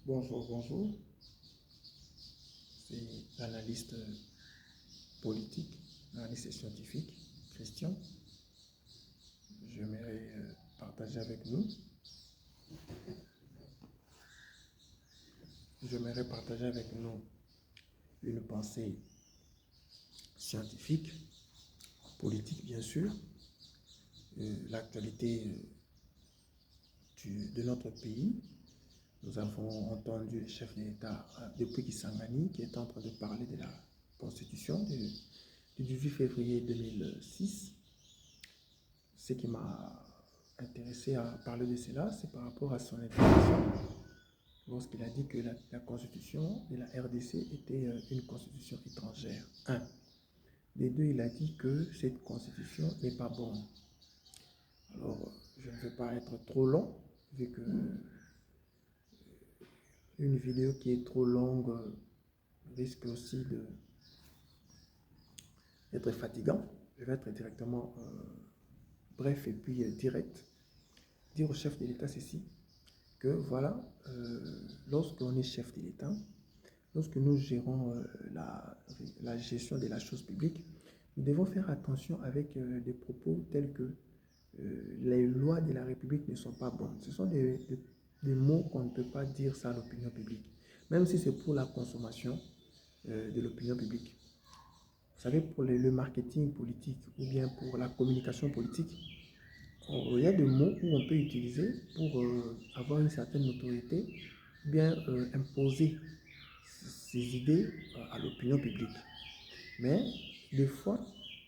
Bonjour, bonjour. C'est l'analyste politique, analyste scientifique, Christian. J'aimerais partager avec nous. J'aimerais partager avec nous une pensée scientifique, politique bien sûr, l'actualité de notre pays. Nous avons entendu le chef de l'État depuis Kisangani qui est en train de parler de la Constitution du 18 février 2006. Ce qui m'a intéressé à parler de cela, c'est par rapport à son intervention lorsqu'il a dit que la constitution de la RDC était une constitution étrangère. Un. Des deux, il a dit que cette constitution n'est pas bonne. Alors, je ne vais pas être trop long, vu que une vidéo qui est trop longue risque aussi d'être fatigant. Je vais être directement bref et puis direct. Dire au chef de l'État ceci, que voilà, lorsqu'on est chef de l'État, lorsque nous gérons la gestion de la chose publique, nous devons faire attention avec des propos tels que les lois de la République ne sont pas bonnes. Ce sont des mots qu'on ne peut pas dire ça à l'opinion publique, même si c'est pour la consommation de l'opinion publique. Vous savez, pour le marketing politique ou bien pour la communication politique, il y a des mots où on peut utiliser pour avoir une certaine notoriété, bien imposer ses idées à l'opinion publique. Mais des fois,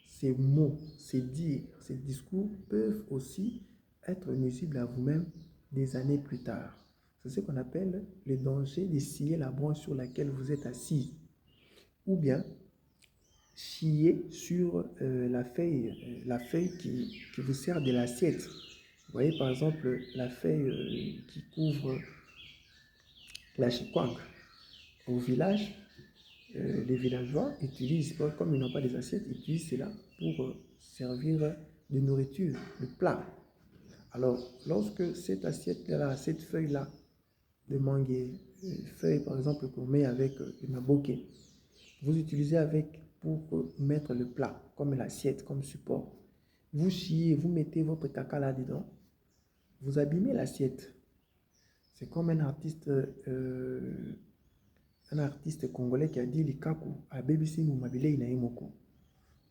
ces mots, ces dires, ces discours peuvent aussi être nuisibles à vous-même des années plus tard. C'est ce qu'on appelle le danger de scier la branche sur laquelle vous êtes assis, ou bien scier sur la feuille qui vous sert de l'assiette. Vous voyez par exemple la feuille qui couvre la chikwang. Au village, les villageois utilisent, comme ils n'ont pas des assiettes, ils utilisent cela pour servir de nourriture, de plat. Alors, lorsque cette assiette-là, cette feuille-là de mangue, feuille par exemple qu'on met avec une maboke, vous utilisez avec pour mettre le plat, comme l'assiette, comme support. Vous chiez, vous mettez votre caca là-dedans, vous abîmez l'assiette. C'est comme un artiste congolais qui a dit Likaku à BBC Mumabile Inaimoko.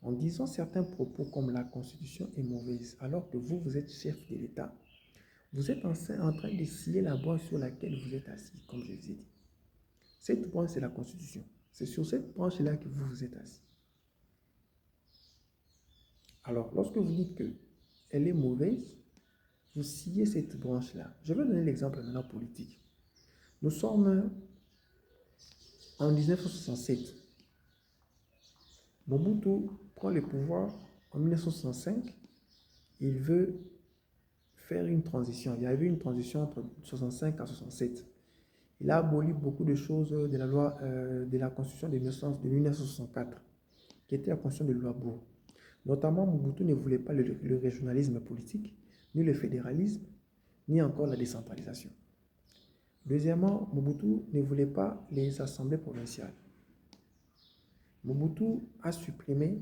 En disant certains propos comme la constitution est mauvaise, alors que vous êtes chef de l'État, vous êtes en train de scier la branche sur laquelle vous êtes assis, comme je vous ai dit. Cette branche, c'est la constitution. C'est sur cette branche-là que vous vous êtes assis. Alors, lorsque vous dites qu'elle est mauvaise, vous sciez cette branche-là. Je vais donner l'exemple maintenant politique. Nous sommes en 1967. Mobutu prend le pouvoir en 1965. Il veut faire une transition. Il y avait une transition entre 65 à 67. Il a aboli beaucoup de choses de la loi de la Constitution de 1964, qui était la Constitution de Luabo. Notamment, Mobutu ne voulait pas le régionalisme politique, ni le fédéralisme, ni encore la décentralisation. Deuxièmement, Mobutu ne voulait pas les assemblées provinciales. Mobutu a supprimé,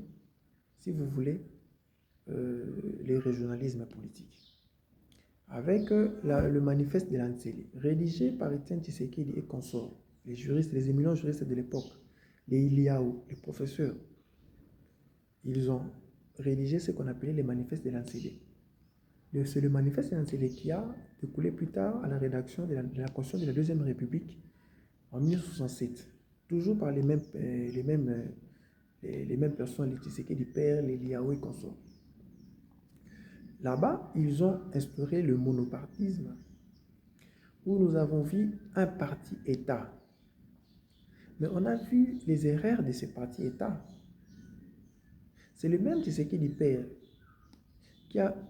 si vous voulez, les régionalismes politiques. Avec le manifeste de l'Anseli, rédigé par Etienne Tshisekedi et consorts, les juristes, les éminents juristes de l'époque, les Iliao, les professeurs, ils ont rédigé ce qu'on appelait les manifestes de l'Anseli. C'est le manifeste de l'Anseli qui a découlé plus tard à la rédaction de la Constitution de la Deuxième République en 1967, toujours par les mêmes personnes, les Tshisekedi, Père, les Liao et consorts. Là-bas, ils ont instauré le monopartisme, où nous avons vu un parti-État. Mais on a vu les erreurs de ces partis-États. C'est le même Tshisekedi Père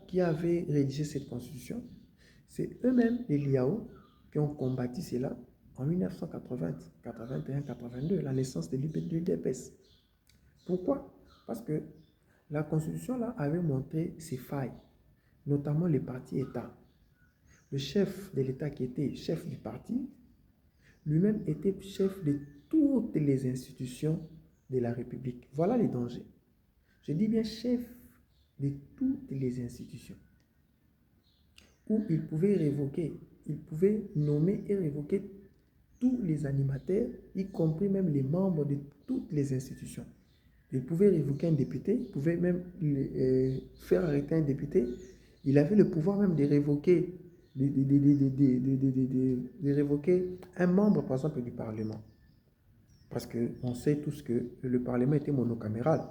qui avait rédigé cette constitution. C'est eux-mêmes, les Liao, qui ont combattu cela en 1980, 81, 82, la naissance de l'UDPS. Pourquoi? Parce que la constitution là avait montré ses failles, notamment les partis-États. Le chef de l'État qui était chef du parti lui-même était chef de toutes les institutions de la République. Voilà les dangers. Je dis bien chef de toutes les institutions, où il pouvait nommer et révoquer tous les animateurs, y compris même les membres de toutes les institutions. Il pouvait révoquer un député, il pouvait même faire arrêter un député. Il avait le pouvoir même de révoquer, de révoquer un membre, par exemple, du Parlement. Parce qu'on sait tous que le Parlement était monocaméral.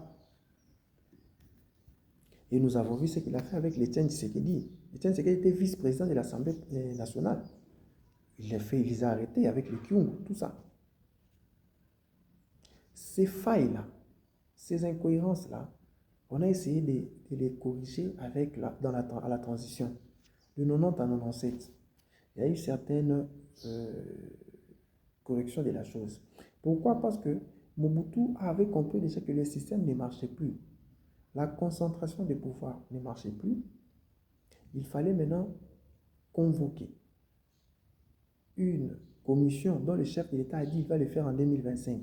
Et nous avons vu ce qu'il a fait avec Etienne Tshisekedi. Etienne Tshisekedi était vice-président de l'Assemblée nationale. Il les a arrêtés avec le Kyungu, tout ça. Ces failles-là, ces incohérences-là, on a essayé de les corriger avec à la transition. De 90 à 97, il y a eu certaines corrections de la chose. Pourquoi? Parce que Mobutu avait compris déjà que le système ne marchait plus. La concentration des pouvoirs ne marchait plus. Il fallait maintenant convoquer une commission dont le chef de l'État a dit qu'il va le faire en 2025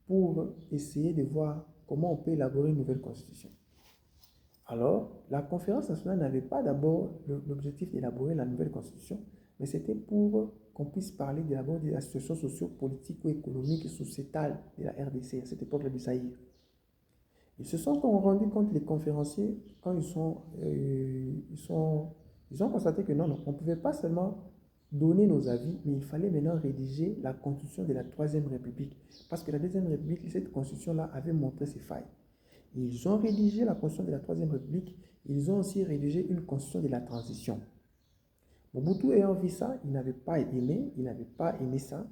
pour essayer de voir comment on peut élaborer une nouvelle constitution. Alors, la conférence nationale n'avait pas d'abord l'objectif d'élaborer la nouvelle constitution, mais c'était pour qu'on puisse parler d'abord de la situation socio-politico-économique et sociétale de la RDC à cette époque-là du Zaïre. Ils se sont rendus compte, les conférenciers, quand ils ont constaté que non, on ne pouvait pas seulement donner nos avis, mais il fallait maintenant rédiger la constitution de la Troisième République. Parce que la Deuxième République, cette constitution-là avait montré ses failles. Ils ont rédigé la constitution de la Troisième République, ils ont aussi rédigé une constitution de la transition. Mobutu ayant vu ça, il n'avait pas aimé ça,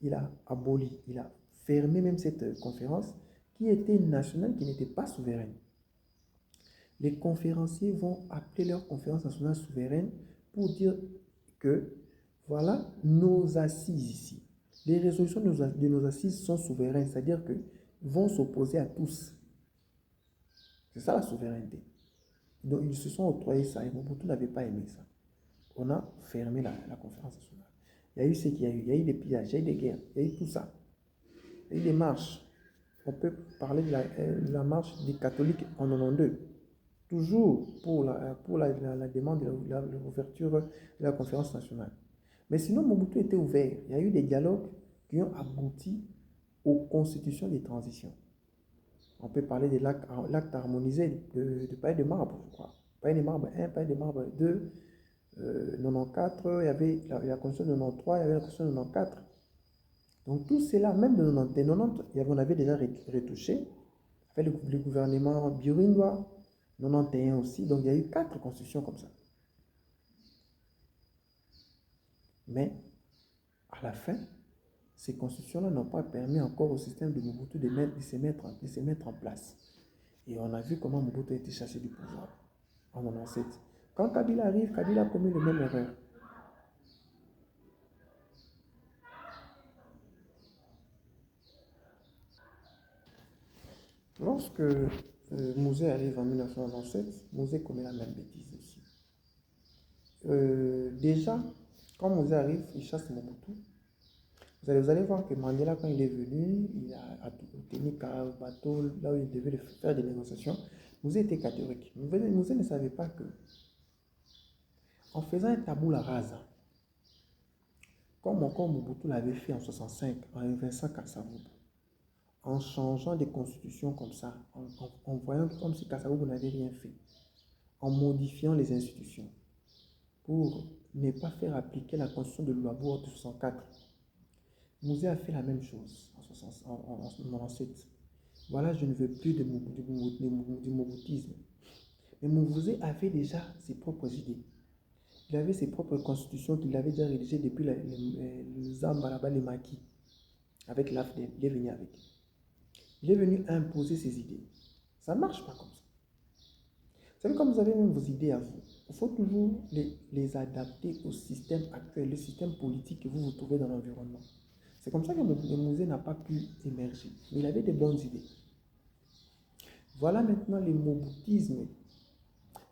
il a aboli, il a fermé même cette conférence qui était nationale, qui n'était pas souveraine. Les conférenciers vont appeler leur conférence nationale souveraine pour dire que voilà nos assises ici. Les résolutions de nos assises sont souveraines, c'est-à-dire que vont s'opposer à tous. C'est ça la souveraineté. Donc ils se sont octroyés ça et Mobutu n'avait pas aimé ça. On a fermé la conférence nationale. Il y a eu ce qu'il y a eu. Il y a eu des pillages, il y a eu des guerres, il y a eu tout ça. Il y a eu des marches. On peut parler de la marche des catholiques en 92. Toujours pour la demande de l'ouverture de la conférence nationale. Mais sinon, Mobutu était ouvert. Il y a eu des dialogues qui ont abouti aux constitutions des transitions. On peut parler de l'acte harmonisé de Palais de Marbre, je crois. Palais de Marbre 1, Palais de Marbre 2, 94, il y avait la constitution de 93, il y avait la constitution de 94. Donc tout cela, même de 90, on avait déjà retouché. Avec le gouvernement Birindwa, 91 aussi. Donc il y a eu 4 constitutions comme ça. Mais à la fin, ces constitutions-là n'ont pas permis encore au système de Mobutu de se mettre en place. Et on a vu comment Mobutu a été chassé du pouvoir en 97. Quand Kabila arrive, Kabila a commis la même erreur. Lorsque Mouzé arrive en 1997, Mouzé commet la même bêtise aussi. Déjà, quand Mouzé arrive, il chasse Mobutu. Vous allez voir que Mandela, quand il est venu, il a tenu qu'à bateau, là où il devait faire des négociations. Mouzé était catégorique. Mouzé ne savait pas que, en faisant un tabula rasa, comme encore Mobutu l'avait fait en 65, en inversant Kasavubu, en changeant des constitutions comme ça, en voyant comme si Kasavubu n'avait rien fait, en modifiant les institutions, pour ne pas faire appliquer la constitution de Luabo de 64. Mouzé a fait la même chose en 1997. Voilà, je ne veux plus du moboutisme. Mais Mouzé avait déjà ses propres idées. Il avait ses propres constitutions qu'il avait déjà rédigées depuis les Zamba, là-bas, les maquis, avec l'AFDEL. Il est venu avec. Il est venu imposer ses idées. Ça ne marche pas comme ça. Vous savez, comme vous avez même vos idées à vous, il faut toujours les adapter au système actuel, le système politique que vous trouvez dans l'environnement. C'est comme ça que Mouzé n'a pas pu émerger. Mais il avait de bonnes idées. Voilà maintenant les moboutismes.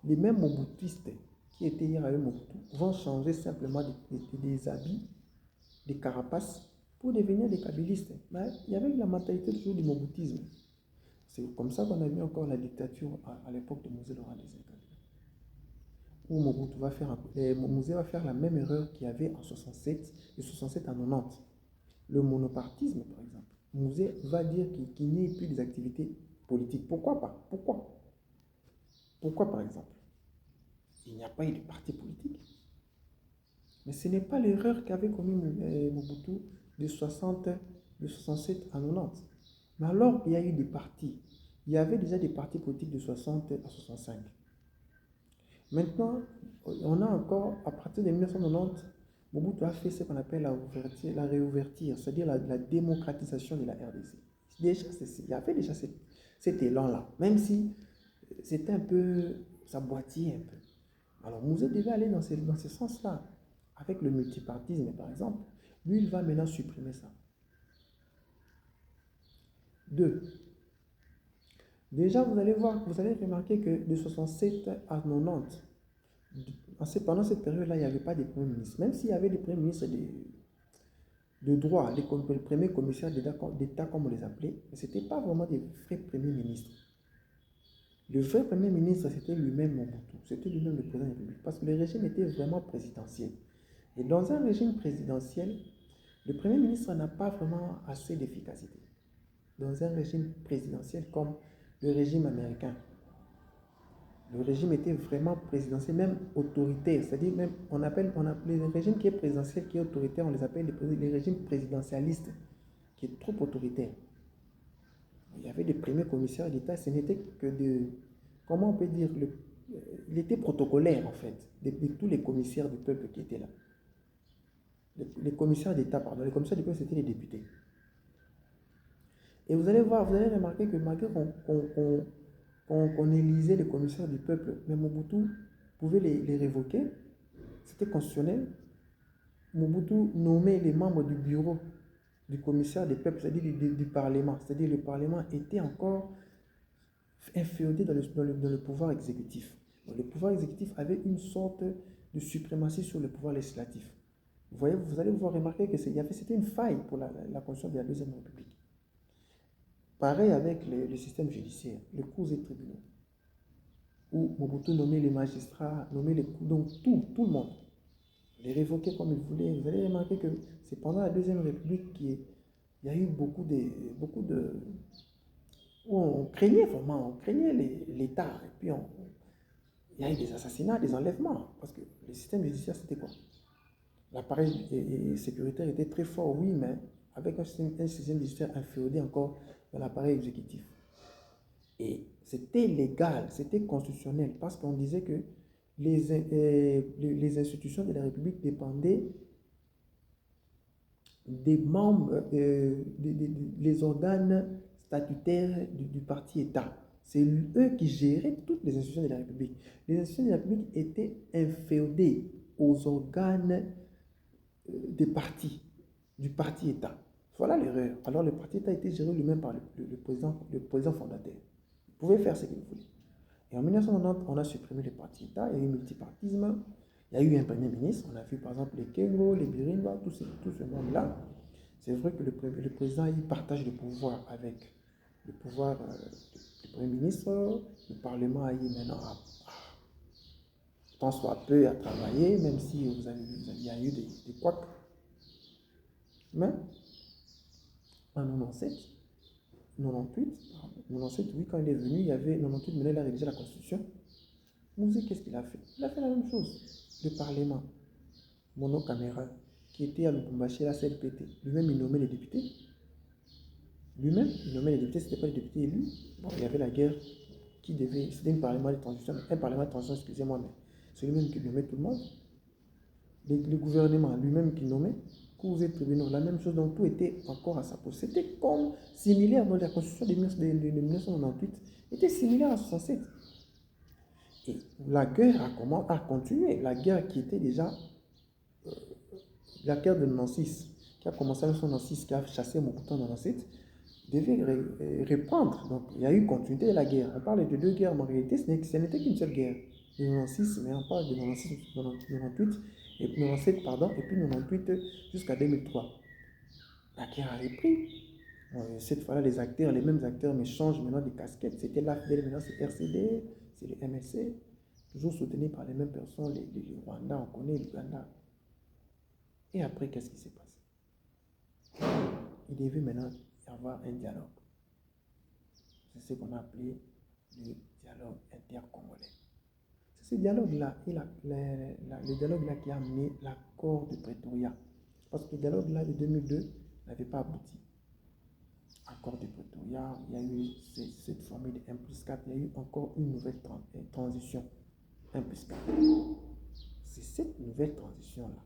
Les mêmes moboutistes qui étaient hier avec Mobutu vont changer simplement des habits des carapaces pour devenir des kabylistes. Mais il y avait la mentalité toujours du moboutisme. C'est comme ça qu'on a vu encore la dictature à l'époque de Mosé Laurent Désiré Kabila. Où Mosé va faire la même erreur qu'il y avait en 67, de 67 à 90. Le monopartisme, par exemple. Mosé va dire qu'il n'y ait plus des activités politiques. Pourquoi pas? Pourquoi, par exemple? Il n'y a pas eu de parti politique. Mais ce n'est pas l'erreur qu'avait commis Mobutu de 67 à 90. Mais alors qu'il y a eu des partis, il y avait déjà des partis politiques de 60 à 65. Maintenant, on a encore, à partir de 1990, Mobutu a fait ce qu'on appelle la réouverture, c'est-à-dire la démocratisation de la RDC. Déjà, il y avait déjà cet élan-là, même si c'était un peu, ça boitillait un peu. Alors, Mosé devait aller dans ce sens-là. Avec le multipartisme, par exemple, lui, il va maintenant supprimer ça. 2. Déjà, vous allez remarquer que de 67 à 90, pendant cette période-là, il n'y avait pas de premier ministre. Même s'il y avait des premiers ministres de droit, les premiers commissaires d'État, comme on les appelait, mais ce n'étaient pas vraiment des vrais premiers ministres. Le vrai premier ministre, c'était lui-même Mobutu. C'était lui-même le président de la République. Parce que le régime était vraiment présidentiel. Et dans un régime présidentiel, le Premier ministre n'a pas vraiment assez d'efficacité. Dans un régime présidentiel comme le régime américain, le régime était vraiment présidentiel, même autoritaire. C'est-à-dire, même, on appelle le régime qui est présidentiel, qui est autoritaire, on les appelle les régimes présidentialistes, qui est trop autoritaire. Il y avait des premiers commissaires d'État, ce n'était que comment on peut dire, il était protocolaire en fait, de tous les commissaires du peuple qui étaient là. Les commissaires d'État, pardon, les commissaires du peuple, c'était les députés. Et vous allez remarquer que malgré qu'on élisait les commissaires du peuple, mais Mobutu pouvait les révoquer, c'était constitutionnel. Mobutu nommait les membres du bureau du commissaire des peuples, c'est-à-dire du Parlement. C'est-à-dire le Parlement était encore inféodé dans le pouvoir exécutif. Donc, le pouvoir exécutif avait une sorte de suprématie sur le pouvoir législatif. Vous allez vous remarquer que c'était une faille pour la construction de la Deuxième République. Pareil avec le système judiciaire, les cours et tribunaux, où Mobutu nommait les magistrats, donc tout le monde, les révoquait comme il voulait. Vous allez remarquer que c'est pendant la Deuxième République qu'il y a eu beaucoup de où on craignait l'État, et puis il y a eu des assassinats, des enlèvements, parce que le système judiciaire, c'était quoi? L'appareil sécuritaire était très fort, oui, mais avec un système judiciaire inféodé encore dans l'appareil exécutif. Et c'était légal, c'était constitutionnel, parce qu'on disait que les institutions de la République dépendaient des membres, les organes statutaires du parti État. C'est eux qui géraient toutes les institutions de la République. Les institutions de la République étaient inféodées aux organes des partis, du parti État. Voilà l'erreur. Alors le parti État était géré lui-même par le président fondateur. Il pouvait faire ce qu'il voulait. Et en 1990, on a supprimé le parti État, il y a eu multipartisme, il y a eu un premier ministre, on a vu par exemple les Kengo, les Birimba, tout ce monde-là. C'est vrai que le président il partage le pouvoir avec le pouvoir du premier ministre, le Parlement a eu maintenant tant soit peu à travailler, même si il y a eu des couacs. Mais en 97, oui, quand il est venu, il y avait 98, maintenant il a rédigé la Constitution. Mosé, qu'est-ce qu'il a fait? Il a fait la même chose. Le Parlement, monocaméral, qui était à Lubumbashi, la CLPT, lui-même il nommait les députés. Lui-même, il nommait les députés, ce n'était pas les députés élus. Bon, il y avait la guerre c'était un parlement de transition, excusez-moi, mais c'est lui-même qui nommait tout le monde. Le gouvernement, lui-même qui nommait, cours et tribunaux, la même chose, donc tout était encore à sa pose. C'était comme similaire dans la constitution de 1998, était similaire à 67. Et la guerre a continué, la guerre qui était déjà la guerre de 96, qui a commencé en 1996, qui a chassé Mobutu en 97, devait reprendre. Donc il y a eu continuité de la guerre. On parle de deux guerres, mais en réalité ce n'était qu'une seule guerre. De 96, mais on parle de 96, 98 et puis 97, pardon, et puis 98 jusqu'à 2003. Qui a repris. Cette fois-là, les mêmes acteurs, mais changent maintenant de casquette. C'était l'AFDL, maintenant c'est RCD, c'est le MSC, toujours soutenu par les mêmes personnes, les Rwandais, on connaît l'Ouganda. Et après, qu'est-ce qui s'est passé? Il devait maintenant y avoir un dialogue. C'est ce qu'on a appelé le dialogue intercongolais. C'est ce dialogue-là, le dialogue-là qui a amené l'accord de Pretoria. Parce que le dialogue-là de 2002 n'avait pas abouti. Accord de Pretoria, il y a eu cette formule de 1+4, il y a eu encore une nouvelle transition, 1+4. C'est cette nouvelle transition-là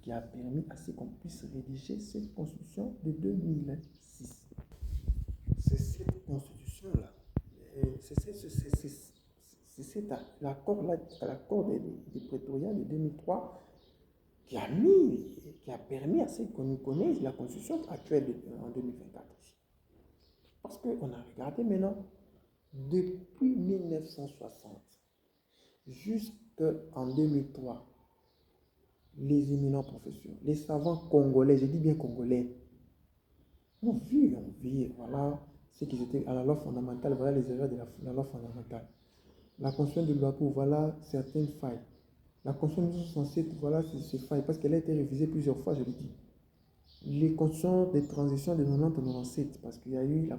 qui a permis à ce qu'on puisse rédiger cette constitution de 2006. C'est cette constitution-là, c'est l'accord de Pretoria de 2003 qui a permis à ce qu'on connaisse la constitution actuelle en 2024. Parce qu'on a regardé maintenant, depuis 1960 jusqu'en 2003, les éminents professeurs, les savants congolais, je dis bien congolais, ont vu, voilà ce qu'ils étaient à la loi fondamentale, voilà les erreurs de la loi fondamentale. La constitution de Luapu, voilà certaines failles. La constitution de 1967, voilà ces failles, parce qu'elle a été révisée plusieurs fois, je le dis. Les constitutions de transition de 90-97, parce qu'il y a eu les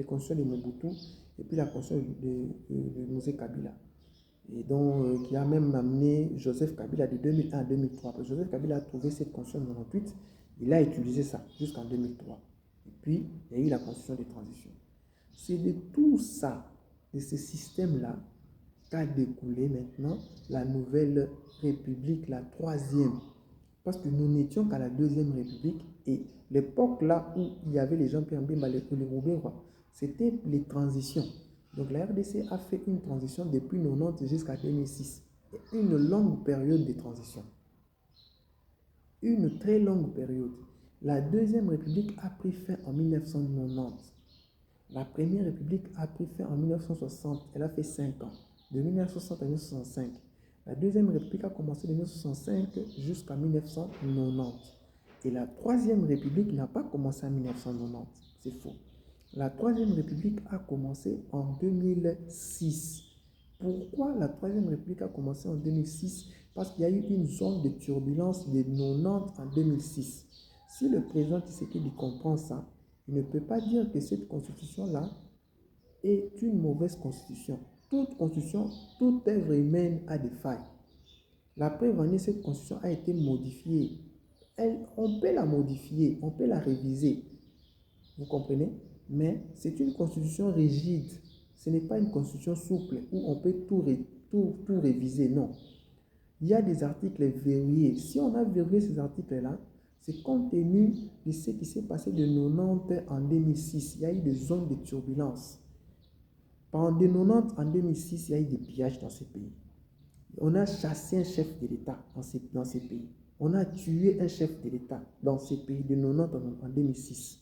constitutions de Mobutu et puis la constitution de Mosé Kabila. Et donc, qui a même amené Joseph Kabila de 2001 à 2003. Parce que Joseph Kabila a trouvé cette constitution de 98, il a utilisé ça jusqu'en 2003. Et puis, il y a eu la constitution de transition. C'est de tout ça, de ce système-là, qu'a découlé maintenant la nouvelle république, la troisième. Parce que nous n'étions qu'à la deuxième république et l'époque là où il y avait les gens Pierre Mbemba, les Moubenga, c'était les transitions. Donc la RDC a fait une transition depuis 90 jusqu'à 2006. Une longue période de transition. Une très longue période. La deuxième république a pris fin en 1990. La première république a pris fin en 1960. Elle a fait 5 ans. De 1960 à 1965. La deuxième république a commencé de 1965 jusqu'à 1990. Et la troisième république n'a pas commencé en 1990. C'est faux. La troisième république a commencé en 2006. Pourquoi la troisième république a commencé en 2006? Parce qu'il y a eu une zone de turbulence de 90 en 2006. Si le président Tshisekedi comprend ça, il ne peut pas dire que cette constitution-là est une mauvaise constitution. Toute constitution, toute œuvre humaine a des failles. La preuve en est, cette constitution a été modifiée. On peut la modifier, on peut la réviser. Vous comprenez? Mais c'est une constitution rigide. Ce n'est pas une constitution souple où on peut tout réviser. Non. Il y a des articles verrouillés. Si on a verrouillé ces articles-là, c'est compte tenu de ce qui s'est passé de 90 en 2006. Il y a eu des zones de turbulence. Pendant de 90 en 2006, il y a eu des pillages dans ces pays. On a chassé un chef de l'État dans ces pays. On a tué un chef de l'État dans ces pays de 90 en 2006.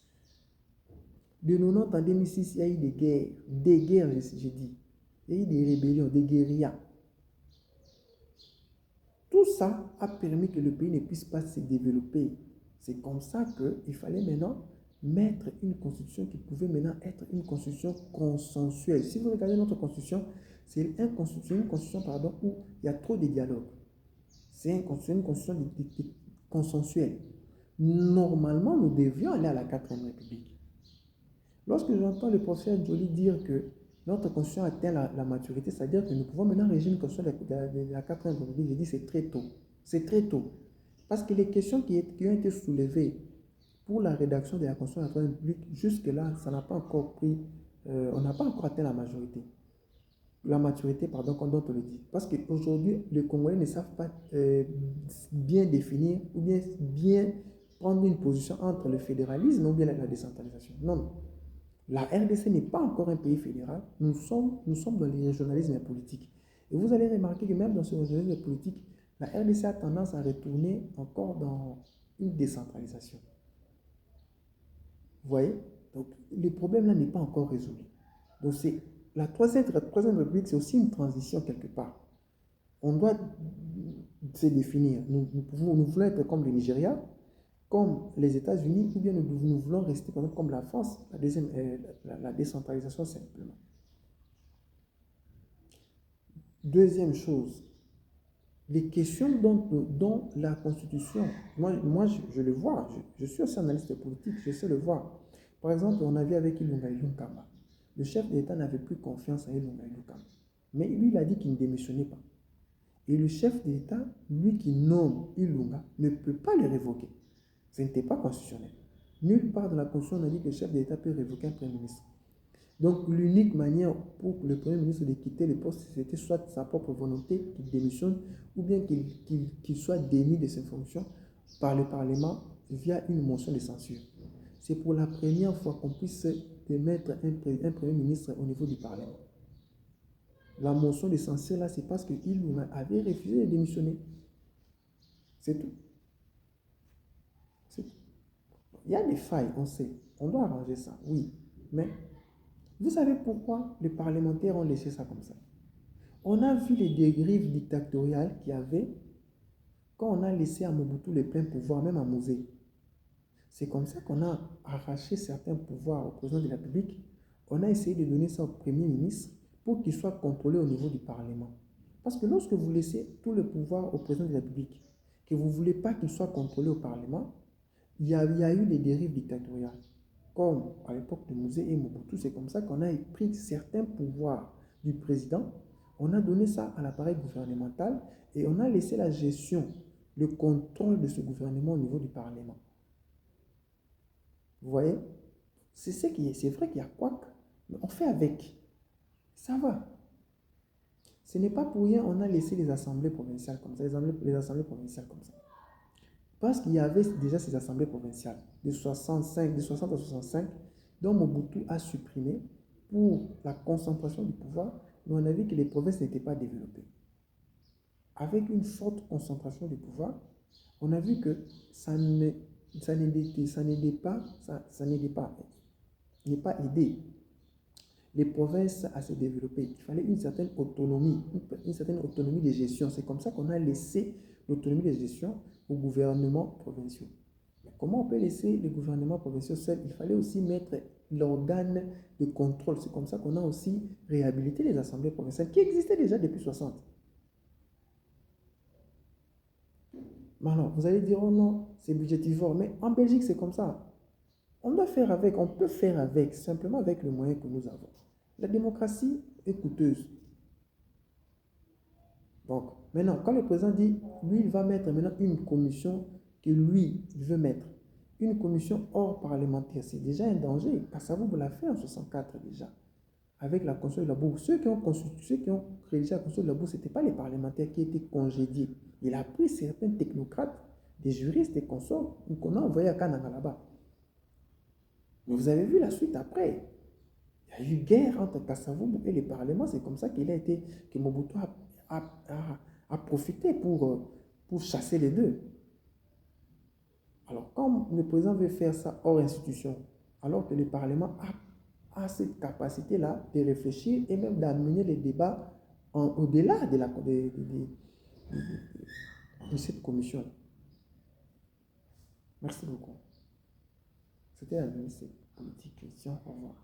De 90 en 2006, il y a eu des guerres, je dis. Il y a eu des rébellions, des guérillas. Tout ça a permis que le pays ne puisse pas se développer. C'est comme ça qu'il fallait maintenant mettre une constitution qui pouvait maintenant être une constitution consensuelle. Si vous regardez notre constitution, c'est une constitution où il y a trop de dialogue. C'est une constitution consensuelle. Normalement, nous devions aller à la 4e République. Lorsque j'entends le professeur Joly dire que notre constitution atteint la maturité, c'est-à-dire que nous pouvons maintenant régir une constitution de la 4e République, je dis c'est très tôt. C'est très tôt. Parce que les questions qui ont été soulevées pour la rédaction de la constitution de la 4e République, jusque-là, ça n'a pas encore on n'a pas encore atteint la majorité. La maturité, pardon, dont on le dit. Parce qu'aujourd'hui, les Congolais ne savent pas bien définir ou bien prendre une position entre le fédéralisme ou bien la décentralisation. Non. La RDC n'est pas encore un pays fédéral. Nous sommes dans le régionalisme politique. Et vous allez remarquer que même dans ce régionalisme politique, la RDC a tendance à retourner encore dans une décentralisation. Vous voyez? Donc, le problème là n'est pas encore résolu. Donc, la troisième République, c'est aussi une transition quelque part. On doit c'est définir. Nous voulons être comme le Nigeria, comme les États-Unis, ou bien nous voulons rester par exemple comme la France, la décentralisation simplement. Deuxième chose, les questions dont la Constitution, moi je le vois, je suis aussi analyste politique, je sais le voir. Par exemple, on a vu avec Ilunga Ilunkamba, le chef d'État n'avait plus confiance en Ilunga Ilunkamba. Mais lui, il a dit qu'il ne démissionnait pas. Et le chef d'État, lui qui nomme Ilunga, ne peut pas le révoquer. Ce n'était pas constitutionnel. Nulle part dans la Constitution, on a dit que le chef d'État peut révoquer un Premier ministre. Donc, l'unique manière pour le Premier ministre de quitter le poste, c'était soit sa propre volonté, qu'il démissionne, ou bien qu'il soit démis de ses fonctions par le Parlement via une motion de censure. C'est pour la première fois qu'on puisse démettre un Premier ministre au niveau du Parlement. La motion de censure, là, c'est parce qu'il avait refusé de démissionner. C'est tout. C'est tout. Il y a des failles, on sait. On doit arranger ça, oui. Mais vous savez pourquoi les parlementaires ont laissé ça comme ça? On a vu les dérives dictatoriales qu'il y avait quand on a laissé à Mobutu les pleins pouvoirs, même à Mosée. C'est comme ça qu'on a arraché certains pouvoirs au président de la République. On a essayé de donner ça au Premier ministre pour qu'il soit contrôlé au niveau du Parlement. Parce que lorsque vous laissez tout le pouvoir au président de la République, que vous ne voulez pas qu'il soit contrôlé au Parlement, il y a eu des dérives dictatoriales. Comme à l'époque de Mosée et Mobutu, c'est comme ça qu'on a pris certains pouvoirs du président, on a donné ça à l'appareil gouvernemental et on a laissé la gestion, le contrôle de ce gouvernement au niveau du Parlement. Vous voyez? C'est vrai qu'il y a quoi, mais on fait avec. Ça va. Ce n'est pas pour rien on a laissé les assemblées provinciales comme ça, les assemblées provinciales comme ça. Parce qu'il y avait déjà ces assemblées provinciales de 60 à 65, dont Mobutu a supprimé pour la concentration du pouvoir, mais on a vu que les provinces n'étaient pas développées. Avec une forte concentration du pouvoir, on a vu que ça n'aidait pas aidé les provinces à se développer. Il fallait une certaine autonomie de gestion. C'est comme ça qu'on a laissé l'autonomie de gestion aux gouvernements provinciaux. Mais comment on peut laisser les gouvernements provinciaux seuls? Il fallait aussi mettre l'organe de contrôle. C'est comme ça qu'on a aussi réhabilité les assemblées provinciales qui existaient déjà depuis 60. Alors, vous allez dire, oh non, c'est budgétivore. Mais en Belgique, c'est comme ça. On doit faire avec, on peut faire avec, simplement avec les moyens que nous avons. La démocratie est coûteuse. Donc, maintenant, quand le président dit, lui, il va mettre maintenant une commission que lui, il veut mettre, une commission hors parlementaire, c'est déjà un danger. Kassavou vous l'a fait en 64 déjà, avec la Constitution de la Bourse. Ceux qui ont rédigé la Constitution de la Bourse, ce n'étaient pas les parlementaires qui étaient congédiés. Il a pris certains technocrates, des juristes et consorts, qu'on a envoyés à Kananga là-bas. Mais vous avez vu la suite après. Il y a eu guerre entre Kassavou et les parlements. C'est comme ça que Mobutu a profité pour chasser les deux. Alors, quand le président veut faire ça hors institution, alors que le Parlement a cette capacité-là de réfléchir et même d'amener les débats au-delà de cette commission. Merci beaucoup. C'était la ministre politique. Au revoir.